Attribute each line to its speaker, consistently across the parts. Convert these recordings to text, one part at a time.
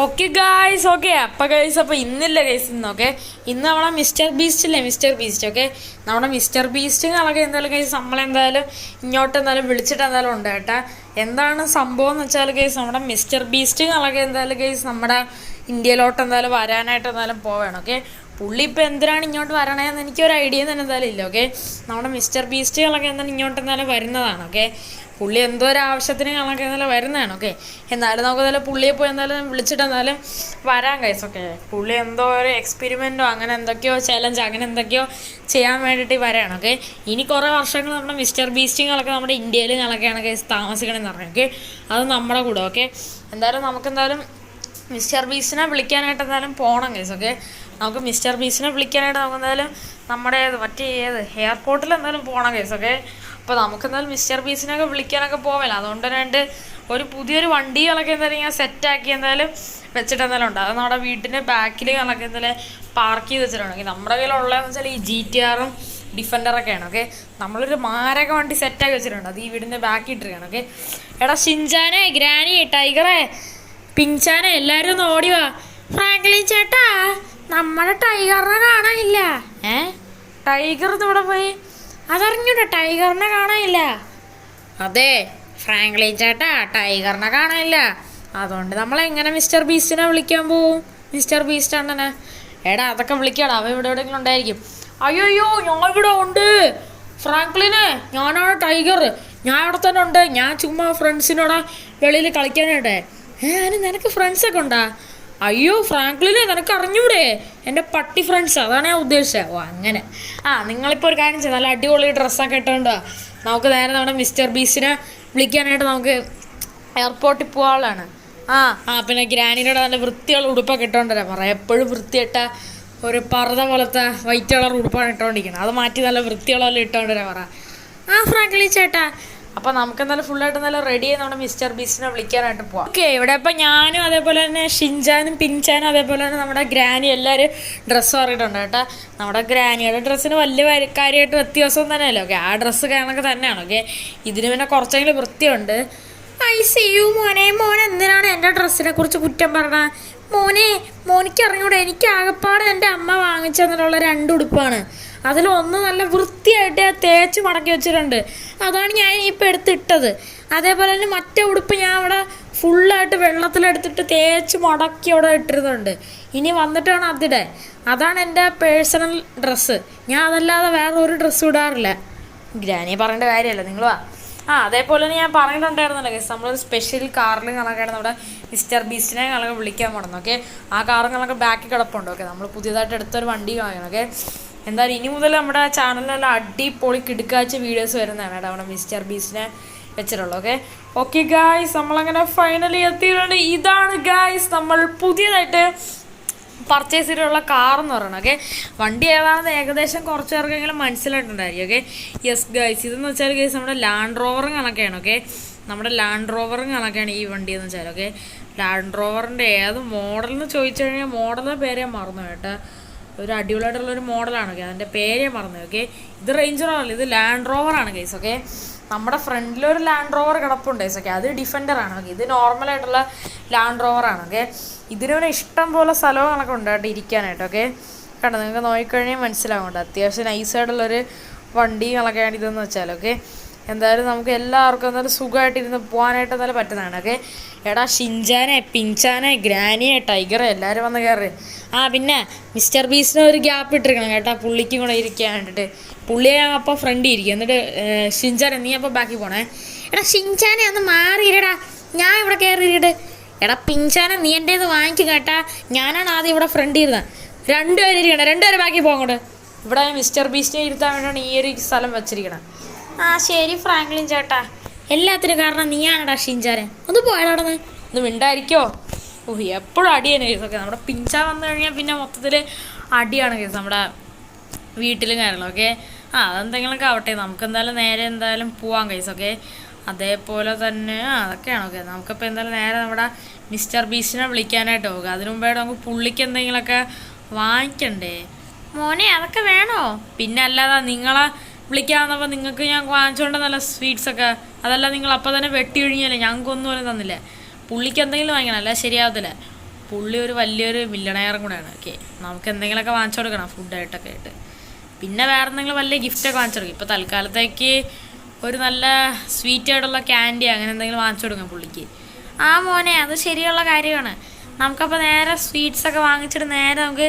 Speaker 1: Okay guys okay അപ്പോൾ ഇന്നില്ല guys ഇന്നൊക്കെ ഇന്ന് നമ്മളെ മിസ്റ്റർ ബീസ്റ്റ് ഓക്കെ നമ്മുടെ മിസ്റ്റർ ബീസ്റ്റ് കളൊക്കെ എന്തായാലും ഗൈസ് നമ്മളെന്തായാലും ഇങ്ങോട്ട് എന്തായാലും വിളിച്ചിട്ട് എന്തായാലും ഉണ്ട് കേട്ടാ. എന്താണ് സംഭവം എന്ന് വെച്ചാൽ ഗൈസ് നമ്മുടെ മിസ്റ്റർ ബീസ്റ്റ് കളൊക്കെ എന്തായാലും ഗൈസ് നമ്മുടെ ഇന്ത്യയിലോട്ട് എന്തായാലും വരാനായിട്ട് എന്തായാലും പോവുകയാണ്. ഓക്കെ പുള്ളി ഇപ്പോൾ എന്തിനാണ് ഇങ്ങോട്ട് വരണേന്ന് എനിക്കൊരു ഐഡിയ തന്നെ എന്തായാലും ഇല്ല. ഓക്കെ നമ്മുടെ മിസ്റ്റർ ബീസ്റ്റുകളൊക്കെ എന്തായാലും ഇങ്ങോട്ട് എന്തായാലും വരുന്നതാണ്. ഓക്കെ പുള്ളി എന്തോ ഒരു ആവശ്യത്തിന് കണക്ക് എന്തായാലും വരുന്നതാണ്. ഓക്കെ എന്നാലും നമുക്ക് എന്തായാലും പുള്ളിയെ പോയി എന്തായാലും വിളിച്ചിട്ട് എന്തായാലും വരാൻ കൈസ്. ഓക്കെ പുള്ളി എന്തോ ഒരു എക്സ്പെരിമെൻറ്റോ അങ്ങനെ എന്തൊക്കെയോ ചലഞ്ച് അങ്ങനെ എന്തൊക്കെയോ ചെയ്യാൻ വേണ്ടിയിട്ട് വരാണ്. ഓക്കെ ഇനി കുറേ വർഷങ്ങൾ നമ്മുടെ മിസ്റ്റർ ബീസ്റ്റുകളൊക്കെ നമ്മുടെ ഇന്ത്യയിൽ ഞങ്ങളൊക്കെയാണ് കൈസ് താമസിക്കണമെന്ന് പറഞ്ഞു. ഓക്കെ അത് നമ്മുടെ കൂടെ. ഓക്കെ എന്തായാലും നമുക്കെന്തായാലും മിസ്റ്റർ ബീസ്റ്റിനെ വിളിക്കാനായിട്ട് എന്തായാലും പോകണം കൈസ്. ഓക്കെ നമുക്ക് മിസ്റ്റർ ബീസ്റ്റിനെ വിളിക്കാനായിട്ട് നമുക്ക് എന്തായാലും നമ്മുടെ എയർപോർട്ടിൽ എന്തായാലും പോകണം കൈസ്. ഓക്കെ അപ്പോൾ നമുക്കെന്തായാലും മിസ്റ്റർ ബീസ്റ്റിനൊക്കെ വിളിക്കാനൊക്കെ പോവില്ല. അതുകൊണ്ട് തന്നെ ഒരു പുതിയൊരു വണ്ടികളൊക്കെ എന്തായാലും ഞാൻ സെറ്റാക്കി എന്തായാലും വെച്ചിട്ട് എന്തായാലും ഉണ്ട്. അത് നമ്മുടെ വീട്ടിൻ്റെ ബാക്കിൽ കണക്ക് എന്തായാലും പാർക്ക് ചെയ്ത് വെച്ചിട്ടുണ്ട്. നമ്മുടെ കയ്യിലുള്ളതെന്ന് വെച്ചാൽ ഈ GTR-ഉം ഡിഫൻഡറൊക്കെയാണ്. ഓക്കെ നമ്മളൊരു മാരക വണ്ടി സെറ്റാക്കി വെച്ചിട്ടുണ്ട്. അത് ഈ വീടിൻ്റെ ബാക്കിൽ ഇട്ടിരിക്കുകയാണ്. ഓക്കെ എടാ ഷിൻചാനെ, ഗ്രാനി, ടൈഗറെ, പിങ്ചാനെ എല്ലാവരും ഒന്ന് ഓടിവാ. ഫ്രാങ്ക്ലിൻ ചേട്ടാ നമ്മുടെ ടൈഗറിനെ കാണാനില്ല. ടൈഗർ ഇവിടെ പോയി? അതറിഞ്ഞൂട്ടോ ടൈഗറിനെ കാണാനില്ല. അതെ ഫ്രാങ്ക്ലിൻ ചേട്ടാ ടൈഗറിനെ കാണാനില്ല. അതുകൊണ്ട് നമ്മളെങ്ങനെ മിസ്റ്റർ ബീസ്റ്റിനെ വിളിക്കാൻ പോവും? മിസ്റ്റർ ബീസ്റ്റ് അണ്ണനെ എടാ അതൊക്കെ വിളിക്കാടാ, അവൻ ഇവിടെ എവിടെയെങ്കിലും ഉണ്ടായിരിക്കും. അയ്യോ ഞാൻ ഇവിടെ ഉണ്ട് ഫ്രാങ്ക്ലിനെ, ഞാനാണ് ടൈഗർ, ഞാൻ ഇവിടെ തന്നെ ഉണ്ട്. ഞാൻ ചുമ്മാ ഫ്രണ്ട്സിനോടാ വെളിയിൽ കളിക്കാനായിട്ടെ. അതിന് നിനക്ക് ഫ്രണ്ട്സൊക്കെ ഉണ്ടാ? അയ്യോ ഫ്രാങ്ക്ലിനെ നിനക്ക് അറിഞ്ഞൂടെ, എൻ്റെ പട്ടി ഫ്രണ്ട്സ്, അതാണ് ഞാൻ ഉദ്ദേശിച്ചത്. ഓ അങ്ങനെ നിങ്ങളിപ്പോൾ ഒരു കാര്യം ചെയ്യാം, നല്ല അടിപൊളി ഡ്രസ്സൊക്കെ ഇട്ടുകൊണ്ടോ നമുക്ക് നേരെ നമ്മുടെ മിസ്റ്റർ ബീസ്റ്റിനെ വിളിക്കാനായിട്ട് നമുക്ക് എയർപോർട്ടിൽ പോകാനുള്ളതാണ്. പിന്നെ ഗ്രാനിനോട് നല്ല വൃത്തിയുള്ള ഉടുപ്പൊക്കെ ഇട്ടുകൊണ്ടല്ലേ പറയാം. എപ്പോഴും വൃത്തിയിട്ട ഒരു പർദ്ദ പോലത്തെ വൈറ്റ് കളർ ഉടുപ്പാണ് ഇട്ടുകൊണ്ടിരിക്കുന്നത്. അത് മാറ്റി നല്ല വൃത്തിയുള്ളതെല്ലാം ഇട്ടുകൊണ്ടല്ലേ പറ. ഫ്രാങ്ക്ലിൻ ചേട്ടാ അപ്പോൾ നമുക്ക് എന്തായാലും ഫുള്ളായിട്ട് നല്ല റെഡി ആയി നമ്മുടെ മിസ്റ്റർ ബീസ്റ്റിനെ വിളിക്കാനായിട്ട് പോവാം. ഓക്കെ ഇവിടെ ഇപ്പം ഞാനും അതേപോലെ തന്നെ ഷിൻചാനും പിൻചാനും അതേപോലെ തന്നെ നമ്മുടെ ഗ്രാനി എല്ലാവരും ഡ്രസ്സ് മാറിയിട്ടുണ്ട് കേട്ടോ. നമ്മുടെ ഗ്രാനിയുടെ ഡ്രസ്സിന് വലിയ കാര്യമായിട്ട് വ്യത്യാസം തന്നെയല്ലോ. ഓക്കെ ആ ഡ്രസ്സ് കണക്ക് തന്നെയാണ്. ഓക്കെ ഇതിന് പിന്നെ കുറച്ചെങ്കിലും വൃത്തിയുണ്ട്. മോനെ എന്തിനാണ് എൻ്റെ ഡ്രസ്സിനെ കുറിച്ച് കുറ്റം പറഞ്ഞത്? മോനിക്ക് അറിഞ്ഞൂടെ, എനിക്ക് ആകെപ്പാടെ എൻ്റെ അമ്മ വാങ്ങിച്ചു തന്നിട്ടുള്ള 2 ഉടുപ്പാണ്. അതിലൊന്ന് നല്ല വൃത്തിയായിട്ട് തേച്ച് മടക്കി വെച്ചിട്ടുണ്ട്. അതാണ് ഞാൻ ഇപ്പോൾ എടുത്തിട്ടത്. അതേപോലെ തന്നെ മറ്റേ ഉടുപ്പ് ഞാൻ അവിടെ ഫുള്ളായിട്ട് വെള്ളത്തിലെടുത്തിട്ട് തേച്ച് മടക്കി അവിടെ ഇട്ടിരുന്നുണ്ട്. ഇനി വന്നിട്ടാണ് അതിടെ. അതാണ് എൻ്റെ പേഴ്സണൽ ഡ്രസ്സ്. ഞാൻ അതല്ലാതെ വേറെ ഒരു ഡ്രസ്സ് ഇടാറില്ല. ഗ്രാനിയെ പറയേണ്ട കാര്യമല്ല, നിങ്ങൾ വാ. അതേപോലെ തന്നെ ഞാൻ പറഞ്ഞിട്ടുണ്ടായിരുന്നല്ലോ ഗൈസ്, നമ്മളൊരു സ്പെഷ്യൽ കാറിൽ കണക്കാണ് നമ്മുടെ മിസ്റ്റർ ബീസ്റ്റിനെ കണക്ക് വിളിക്കാൻ പോകണം. ഓക്കെ ആ കാറും കണക്ക് ബാക്കിൽ കിടപ്പുണ്ട്. ഓക്കെ നമ്മൾ പുതിയതായിട്ട് എടുത്തൊരു വണ്ടി വാങ്ങണം. ഓക്കെ എന്തായാലും ഇനി മുതൽ നമ്മുടെ ചാനലിലെല്ലാം അടിപൊളി കിടുക്കാച്ച വീഡിയോസ് വരുന്നതാണ് കേട്ടോ നമ്മുടെ മിസ്റ്റർ ബീസ്റ്റിനെ വെച്ചിട്ടുള്ളത്. ഓക്കെ ഗായ്സ് നമ്മളങ്ങനെ ഫൈനലി എത്തിയിട്ടുണ്ട്. ഇതാണ് ഗായ്സ് നമ്മൾ പുതിയതായിട്ട് പർച്ചേസ് ചെയ്തിട്ടുള്ള കാറെന്ന് പറയുന്നത്. ഓക്കെ വണ്ടി ഏതാണെന്ന് ഏകദേശം കുറച്ച് പേർക്കെങ്കിലും മനസ്സിലായിട്ടുണ്ടായിരിക്കും. ഓക്കെ യെസ് ഗൈസ് ഇതെന്ന് വെച്ചാൽ ഗൈസ് നമ്മുടെ ലാൻഡ് റോവറും കണക്കാണ്. ഓക്കെ നമ്മുടെ ലാൻഡ് റോവറും കണക്കാണ് ഈ വണ്ടി എന്ന് വെച്ചാൽ. ഓക്കെ ലാൻഡ് റോവറിൻ്റെ ഏത് മോഡൽ എന്ന് ചോദിച്ചു കഴിഞ്ഞാൽ മോഡലിൻ്റെ പേരെ മറന്നു കേട്ടോ. ഒരു അടിപൊളിയായിട്ടുള്ളൊരു മോഡലാണ്. ഓക്കെ അതിൻ്റെ പേരേ മറന്നു. ഓക്കെ ഇത് റേഞ്ച് റോവറല്ല, ഇത് ലാൻഡ് റോവറാണ് ഗൈസ്. ഓക്കെ നമ്മുടെ ഫ്രണ്ടിലൊരു ലാൻഡ് റോവർ കിടപ്പുണ്ട് ഗൈസ്. ഓക്കെ അത് ഡിഫൻഡറാണ്. ഓക്കെ ഇത് നോർമലായിട്ടുള്ള ലാൻഡ് റോവറാണ്. ഓക്കെ ഇതിന് പിന്നെ ഇഷ്ടം പോലെ സ്ഥലവും കണക്ക് ഉണ്ട് കേട്ടോ ഇരിക്കാനായിട്ട്. ഓക്കെ കണ്ടോ നിങ്ങൾക്ക് നോക്കിക്കഴിഞ്ഞാൽ മനസ്സിലാവുന്നുണ്ട് അത്യാവശ്യം നൈസായിട്ടുള്ളൊരു വണ്ടി കണക്കാണ് ഇതെന്ന് വെച്ചാൽ. ഓക്കെ എന്തായാലും നമുക്ക് എല്ലാവർക്കും എന്തായാലും സുഖമായിട്ടിരുന്ന് പോകാനായിട്ട് എന്തായാലും പറ്റുന്നതാണ്. ഓക്കെ എടാ ഷിൻചാനെ, പിൻചാനെ, ഗ്രാനിയെ, ടൈഗറെ എല്ലാവരും വന്ന് കയറി. പിന്നെ മിസ്റ്റർ ബീസ്റ്റിന് ഒരു ഗ്യാപ്പ് ഇട്ടിരിക്കണം കേട്ടോ പുള്ളിക്കും കൂടെ ഇരിക്കാൻ വേണ്ടിയിട്ട്. പുള്ളിയെ ഞാൻ അപ്പോൾ ഫ്രണ്ടിൽ ഇരിക്കും. എന്നിട്ട് ഷിൻചാനെ നീ അപ്പോൾ ബാക്കി പോണേ. എടാ ഷിൻചാനെ ഒന്ന് മാറിയിരടാ, ഞാൻ ഇവിടെ കയറിയിട്ട്. എടാ പിൻചാനെ നീ എൻ്റെ ഇത് വാങ്ങിക്കും കേട്ടാ, ഞാനാണ് ആദ്യം ഇവിടെ ഫ്രണ്ടിൽ ഇരുന്നത്. 2 പേര് ഇരിക്കണം, 2 പേര് ബാക്കി പോകങ്ങോട്ട്. ഇവിടെ മിസ്റ്റർ ബീസ്റ്റിനെ ഇരുത്താൻ വേണ്ടിയാണ് ഈ ഒരു സ്ഥലം വെച്ചിരിക്കണം. ശരി ഫ്രാങ്ക്ലിൻ ചേട്ടാ, എല്ലാത്തിനും കാരണം നീയാണടാ ഷിൻചാനെ. ഒന്ന് പോയാലടന്ന് ഒന്ന് മിണ്ടായിരിക്കോ? എപ്പോഴും അടിയാണ് കേസ്. ഓക്കെ നമ്മുടെ പിഞ്ചാൻ വന്നു കഴിഞ്ഞാൽ പിന്നെ മൊത്തത്തിൽ അടിയാണ് കേസ് നമ്മുടെ വീട്ടിലും കാര്യങ്ങളും. ഓക്കെ അതെന്തെങ്കിലുമൊക്കെ ആവട്ടെ, നമുക്ക് എന്തായാലും നേരെ എന്തായാലും പോവാം കേസ്. ഓക്കെ അതേപോലെ തന്നെ അതൊക്കെയാണ്. ഓക്കെ നമുക്കിപ്പോൾ എന്തായാലും നേരെ നമ്മുടെ മിസ്റ്റർ ബീസ്റ്റിനെ വിളിക്കാനായിട്ട് പോകുക. അതിനു മുമ്പേ നമുക്ക് പുള്ളിക്ക് എന്തെങ്കിലുമൊക്കെ വാങ്ങിക്കണ്ടേ? മോനെ അതൊക്കെ വേണോ? പിന്നെ അല്ലാതെ നിങ്ങളെ വിളിക്കാൻ വന്നപ്പോൾ നിങ്ങൾക്ക് ഞാൻ വാങ്ങിച്ചുകൊണ്ട് നല്ല സ്വീറ്റ്സൊക്കെ, അതല്ല നിങ്ങൾ അപ്പോൾ തന്നെ വെട്ടി ഒഴിഞ്ഞല്ലേ, ഞങ്ങൾക്കൊന്നും പോലും തന്നില്ലേ. പുള്ളിക്ക് എന്തെങ്കിലും വാങ്ങിക്കണം, അല്ല ശരിയാവത്തില്ല. പുള്ളി ഒരു വലിയൊരു മില്ലണയറും കൂടെയാണ്. ഓക്കെ, നമുക്ക് എന്തെങ്കിലുമൊക്കെ വാങ്ങിച്ചു കൊടുക്കണം ഫുഡായിട്ടൊക്കെ ആയിട്ട്. പിന്നെ വേറെ എന്തെങ്കിലും വലിയ ഗിഫ്റ്റൊക്കെ വാങ്ങിച്ചു കൊടുക്കും. ഇപ്പോൾ തൽക്കാലത്തേക്ക് ഒരു നല്ല സ്വീറ്റ് ആയിട്ടുള്ള ക്യാൻഡി അങ്ങനെ എന്തെങ്കിലും വാങ്ങിച്ചു കൊടുക്കാം പുള്ളിക്ക്. ആ മോനെ, അത് ശരിയുള്ള കാര്യമാണ്. നമുക്കപ്പോൾ നേരെ സ്വീറ്റ്സൊക്കെ വാങ്ങിച്ചിട്ട് നേരെ നമുക്ക്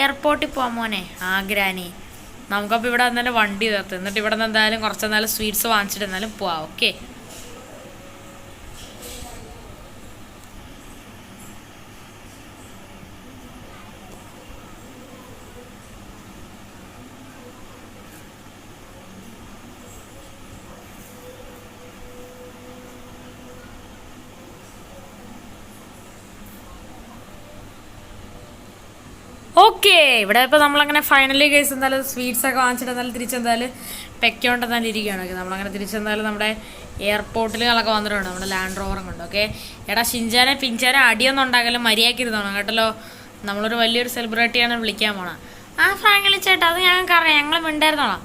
Speaker 1: എയർപോർട്ടിൽ പോവാം മോനെ. ഗ്രാനി, നമുക്കപ്പോൾ ഇവിടെ എന്തായാലും വണ്ടി തീർത്ത് എന്നിട്ട് ഇവിടെ നിന്ന് എന്തായാലും കുറച്ചെന്തായാലും സ്വീറ്റ്സ് വാങ്ങിച്ചിട്ട് എന്തായാലും പോവാം. Okay, okay. ഇവിടെ ഇപ്പോൾ നമ്മളങ്ങനെ ഫൈനലി കേസ് എന്തായാലും സ്വീറ്റ്സൊക്കെ വാങ്ങിച്ചിട്ട് എന്തായാലും തിരിച്ചെന്തായാലും പെക്കോണ്ട് എന്തായാലും ഇരിക്കുകയാണ്. ഓക്കെ, നമ്മളങ്ങനെ തിരിച്ചെന്തായാലും നമ്മുടെ എയർപോർട്ടിലുകളൊക്കെ വന്നിട്ടുണ്ട്. നമ്മുടെ ലാൻഡ് റോവറും കൊണ്ട്. ഓക്കെ, എടാ ഷിൻചാനെ പിഞ്ചാനെ അടിയൊന്നും ഉണ്ടാക്കലും മര്യാദയ്ക്ക് ഇരുന്നോണം കേട്ടല്ലോ. നമ്മളൊരു വലിയൊരു സെലിബ്രിറ്റിയാണ് വിളിക്കാൻ പോണം. ഫ്രാങ്ക്ലിൻ ചേട്ടാ, അത് ഞങ്ങൾക്കറിയാം, ഞങ്ങൾ മിണ്ടായിരുന്നോളാം.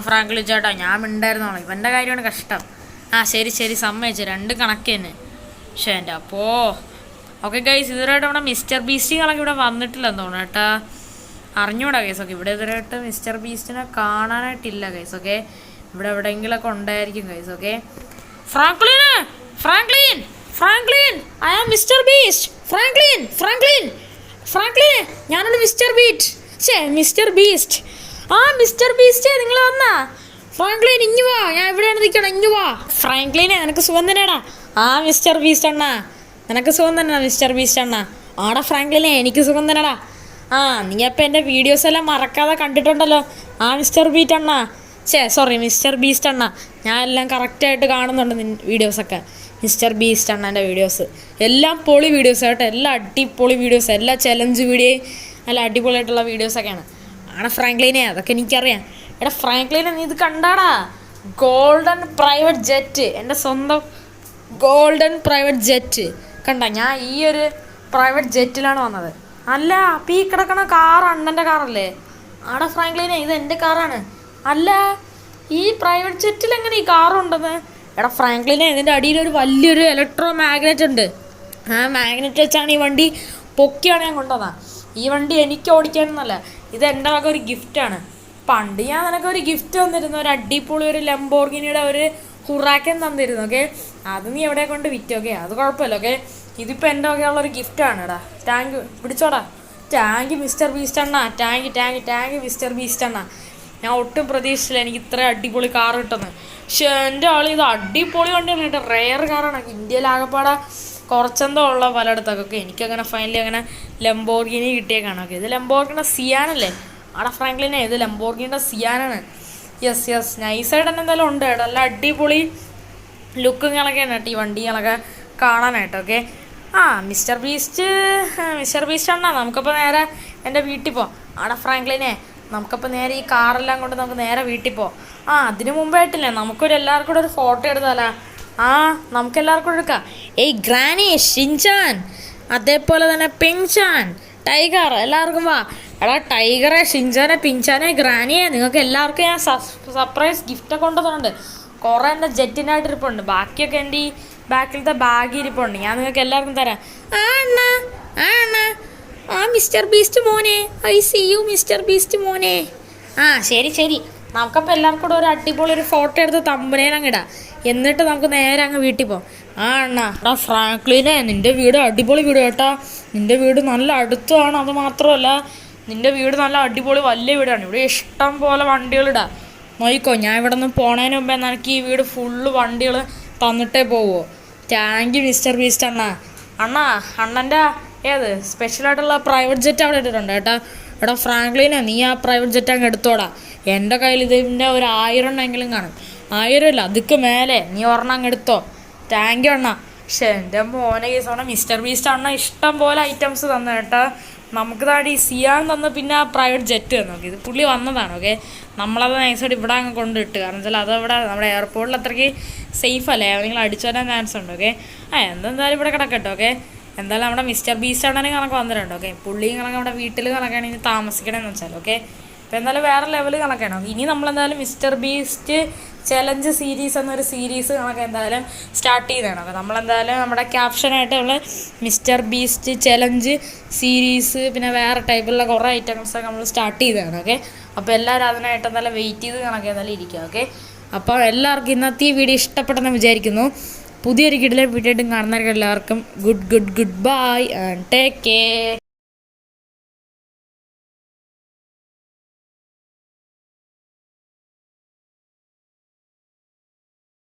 Speaker 1: ഫ്രാങ്ക്ലിൻ ചേട്ടാ, ഞാൻ മിണ്ടായിരുന്നോളാം, ഇവൻ്റെ കാര്യമാണ് കഷ്ടം. ശരി ശരി, സമ്മതിച്ചു, 2 കണക്ക് തന്നെ. പക്ഷേ എൻ്റെ അപ്പോൾ ഓക്കെ ഗൈസ്, ഇതുവരെയായിട്ട് നമ്മുടെ മിസ്റ്റർ ബീസ്റ്റുകളൊക്കെ ഇവിടെ വന്നിട്ടില്ലെന്ന് തോന്നുന്നു കേട്ടാ. അറിഞ്ഞൂടാ ഗൈസ്. ഓക്കെ, ഇവിടെ ഇതുവരെയായിട്ട് മിസ്റ്റർ ബീസ്റ്റിനെ കാണാനായിട്ടില്ല ഗൈസ്. ഓക്കെ, ഇവിടെ എവിടെയെങ്കിലൊക്കെ ഉണ്ടായിരിക്കും guys. Okay, Franklin Franklin Franklin, I am mister Beast. Franklin Franklin Franklin, ഞാനാണ് mister mister Beast. Mister Beast, നിങ്ങൾ വന്നാ? ഫ്രാങ്ക്ലിൻ ഇഞ്ഞു വാ, ഞാൻ എവിടെയാണ് നിൽക്കണം, ഇഞ്ഞു വാ. ഫ്രാങ്ക്ലിനെ, നിനക്ക് സുഖം തന്നെയാടാ. മിസ്റ്റർ ബീസ്റ്റ് അണ്ണാ, നിനക്ക് സുഖം തന്നെയാ മിസ്റ്റർ ബീസ്റ്റ് അണ്ണാ. ഫ്രാങ്ക്ലിനെ, എനിക്ക് സുഖം തന്നെടാ. നീ അപ്പം എൻ്റെ വീഡിയോസ് എല്ലാം മറക്കാതെ കണ്ടിട്ടുണ്ടല്ലോ. മിസ്റ്റർ ബീറ്റ് അണ്ണാ, മിസ്റ്റർ ബീസ്റ്റ് അണ്ണാ, ഞാൻ എല്ലാം കറക്റ്റായിട്ട് കാണുന്നുണ്ട് വീഡിയോസൊക്കെ. മിസ്റ്റർ ബീസ്റ്റ് അണ്ണൻ്റെ വീഡിയോസ് എല്ലാം പൊളി വീഡിയോസ് കേട്ടോ, എല്ലാം അടിപൊളി വീഡിയോസ്, എല്ലാ ചലഞ്ച് വീഡിയോ നല്ല അടിപൊളിയായിട്ടുള്ള വീഡിയോസൊക്കെയാണ്. ഫ്രാങ്ക്ലിനെ, അതൊക്കെ എനിക്കറിയാം. എടാ ഫ്രാങ്ക്ലിനെ, നീ ഇത് കണ്ടാടാ? ഗോൾഡൻ പ്രൈവറ്റ് ജെറ്റ്, എൻ്റെ സ്വന്തം ഗോൾഡൻ പ്രൈവറ്റ് ജെറ്റ് കണ്ട. ഞാൻ ഈ ഒരു പ്രൈവറ്റ് ജെറ്റിലാണ് വന്നത്. അല്ല, അപ്പം ഈ കിടക്കണ കാർ അണ്ണൻ്റെ കാറല്ലേ? ഫ്രാങ്ക്ലിനെ, ഇത് എൻ്റെ കാറാണ്. അല്ല, ഈ പ്രൈവറ്റ് ജെറ്റിൽ എങ്ങനെ ഈ കാറുണ്ടെന്ന്? ഫ്രാങ്ക്ലിനെ, ഇതിൻ്റെ അടിയിലൊരു വലിയൊരു ഇലക്ട്രോ മാഗ്നറ്റ് ഉണ്ട്. മാഗ്നറ്റ് വെച്ചാണ് ഈ വണ്ടി പൊക്കിയാണ് ഞാൻ കൊണ്ടുവന്നത്. ഈ വണ്ടി എനിക്ക് ഓടിക്കാനൊന്നല്ല, ഇത് എൻ്റെ വക ഒരു ഗിഫ്റ്റാണ്. പണ്ട് ഞാൻ നിനക്കൊരു ഗിഫ്റ്റ് തന്നിരുന്നു, ഒരു അടിപൊളി ഒരു ലംബോർഗിനിയുടെ ഒരു ഹുറാക്കൻ തന്നിരുന്നു. ഓക്കെ, അത് നീ എവിടെ കൊണ്ട് വിറ്റു. ഓക്കെ, അത് കുഴപ്പമില്ല. ഓക്കെ, ഇതിപ്പോൾ എൻ്റെ വകയുള്ളൊരു ഗിഫ്റ്റാണ്. താങ്ക് യു, പിടിച്ചോടാ. താങ്ക് യു മിസ്റ്റർ ബീസ്റ്റ് അണ്ണാ, താങ്ക് യു മിസ്റ്റർ ബീസ്റ്റ് അണ്ണാ. ഞാൻ ഒട്ടും പ്രതീക്ഷിച്ചില്ല എനിക്ക് ഇത്ര അടിപൊളി കാർ കിട്ടുന്നത്. പക്ഷേ എൻ്റെ ഇത് അടിപൊളി വണ്ടിയാണ് കേട്ടോ, റെയർ കാറാണ്. ഇന്ത്യയിലാകപ്പാടെ കുറച്ചെന്തോ ഉള്ള പലയിടത്തൊക്കെ. എനിക്കങ്ങനെ ഫൈനലി അങ്ങനെ ലംബോർഗിനി കിട്ടിയേക്കാണ്. ഓക്കെ, ഇത് ലംബോർഗിനിയുടെ സിയാനല്ലേ? ഫ്രാങ്ക്ലിനെ, ഇത് ലംബോർഗിനിയുടെ സിയാനാണ്. യെസ്, നൈസായിട്ട് തന്നെ എന്തായാലും ഉണ്ട് കേട്ടോ, നല്ല അടിപൊളി ലുക്കുകളൊക്കെയാണ് കേട്ടോ ഈ വണ്ടികളൊക്കെ കാണാനായിട്ട്. ഓക്കെ, മിസ്റ്റർ ബീസ്റ്റ് അണ്ണാ, നമുക്കപ്പോൾ നേരെ എൻ്റെ വീട്ടിൽ പോവാം. ഫ്രാങ്ക്ലിനെ, നമുക്കപ്പോൾ നേരെ ഈ കാറെല്ലാം കൊണ്ട് നമുക്ക് നേരെ വീട്ടിൽ പോവാം. അതിന് മുമ്പായിട്ടില്ലേ എല്ലാവർക്കും കൂടെ ഒരു ഫോട്ടോ എടുത്താലോ? നമുക്ക് എല്ലാവർക്കും കൂടെ എടുക്കാം. ഗ്രാനി, ഷിൻചാൻ, അതേപോലെ തന്നെ പിങ്ചാൻ, ടൈഗർ, എല്ലാവർക്കും വാ. ടൈഗറെ, ഷിൻചാനെ, പിങ്ചാനെ, ഗ്രാനിയെ, നിങ്ങൾക്ക് എല്ലാവർക്കും ഞാൻ സർപ്രൈസ് ഗിഫ്റ്റൊക്കെ കൊണ്ടുവന്നിട്ടുണ്ട്. കുറേ എൻ്റെ ജെറ്റിനായിട്ട് ഇരിപ്പുണ്ട്, ബാക്കിയൊക്കെ എൻ്റെ ഈ ബാക്കിലത്തെ ബാഗ് ഇരിപ്പുണ്ട്. ഞാൻ നിങ്ങൾക്ക് എല്ലാവർക്കും തരാം. മിസ്റ്റർ ബീസ്റ്റ് മോനെ, I C U mister beast മോനെ. ശരി, നമുക്കപ്പോൾ എല്ലാവർക്കും കൂടെ ഒരു അടിപൊളി ഒരു ഫോട്ടോ എടുത്ത് തമ്പനേലങ്ങ് ഇടാം. എന്നിട്ട് നമുക്ക് നേരെ അങ്ങ് വീട്ടിൽ പോകാം. ഫ്രാങ്ക്ലിനെ, നിൻ്റെ വീട് അടിപൊളി വീട് കേട്ടോ. നിൻ്റെ വീട് നല്ല അടുത്താണ്. അത് മാത്രമല്ല, നിൻ്റെ വീട് നല്ല അടിപൊളി വലിയ വീടാണ്. ഇവിടെ ഇഷ്ടം പോലെ വണ്ടികളിടാം. നോക്കിക്കോ, ഞാൻ ഇവിടെ നിന്ന് പോണതിന് മുമ്പേ എനിക്ക് ഈ വീട് ഫുള്ള് വണ്ടികൾ തന്നിട്ടേ പോവുമോ? താങ്ക് യു മിസ്റ്റർ ബീസ്റ്റ് അണ്ണാ. അണ്ണൻ്റെ സ്പെഷ്യലായിട്ടുള്ള പ്രൈവറ്റ് ജെറ്റ് അവിടെ ഇട്ടിട്ടുണ്ട് കേട്ടോ. ഫ്രാങ്ക്ലിനെ, നീ ആ പ്രൈവറ്റ് ജെറ്റ് അങ്ങ് എടുത്തോടാ. എൻ്റെ കയ്യിൽ ഇതിൻ്റെ ഒരു 1000 എണ്ണെങ്കിലും കാണും. 1000 ഇല്ല, അതിക്ക് മേലെ. നീ ഒരെണ്ണം അങ്ങ് എടുത്തോ. താങ്ക് യു അണ്ണാ. പക്ഷേ എൻ്റെ മോനെ കേസാണ് മിസ്റ്റർ ബീസ്റ്റ് അണ്ണ ഇഷ്ടം പോലെ ഐറ്റംസ് തന്നു കേട്ടോ. നമുക്ക് താടി സിയാൻ തന്നു, പിന്നെ ആ പ്രൈവറ്റ് ജെറ്റ് തന്നു. ഇത് പുള്ളി വന്നതാണ്. ഓക്കെ, നമ്മളത് നൈസായിട്ട് ഇവിടെ അങ്ങ് കൊണ്ടിട്ട്, കാരണം വെച്ചാൽ അതവിടെ നമ്മുടെ എയർപോർട്ടിൽ അത്രയ്ക്ക് സേഫ് അല്ലേ, നിങ്ങൾ അടിച്ചു വരാൻ ചാൻസ് ഉണ്ട്. ഓക്കെ, എന്തായാലും ഇവിടെ കിടക്കട്ടെ. ഓക്കെ, എന്തായാലും നമ്മുടെ മിസ്റ്റർ ബീസ്റ്റ് ആണെങ്കിൽ കണക്ക് വന്നിട്ടുണ്ട്. ഓക്കെ, പുള്ളി കണക്ക് നമ്മുടെ വീട്ടിൽ കണക്കാണെങ്കിൽ താമസിക്കണമെന്ന് വെച്ചാൽ. ഓക്കെ, അപ്പോൾ എന്തായാലും വേറെ ലെവൽ കണക്കാണ്. ഇനി നമ്മളെന്തായാലും മിസ്റ്റർ ബീസ്റ്റ് ചലഞ്ച് സീരീസ് എന്നൊരു സീരീസ് കണക്ക് എന്തായാലും സ്റ്റാർട്ട് ചെയ്തതാണ്. അപ്പോൾ നമ്മളെന്തായാലും നമ്മുടെ ക്യാപ്ഷനായിട്ട് നമ്മൾ മിസ്റ്റർ ബീസ്റ്റ് ചലഞ്ച് സീരീസ് പിന്നെ വേറെ ടൈപ്പിലുള്ള കുറേ ഐറ്റംസൊക്കെ നമ്മൾ സ്റ്റാർട്ട് ചെയ്തതാണ്. ഓക്കെ, അപ്പോൾ എല്ലാവരും അതിനായിട്ട് എന്തായാലും വെയിറ്റ് ചെയ്ത് കണക്ക് എന്തായാലും ഇരിക്കുക. ഓക്കെ, അപ്പോൾ എല്ലാവർക്കും ഇന്നത്തെ ഈ വീഡിയോ ഇഷ്ടപ്പെട്ടെന്ന് വിചാരിക്കുന്നു. പുതിയൊരു കിടിലൻ വീഡിയോ ആയിട്ടും കാണുന്നവർക്ക് എല്ലാവർക്കും good bye and take care.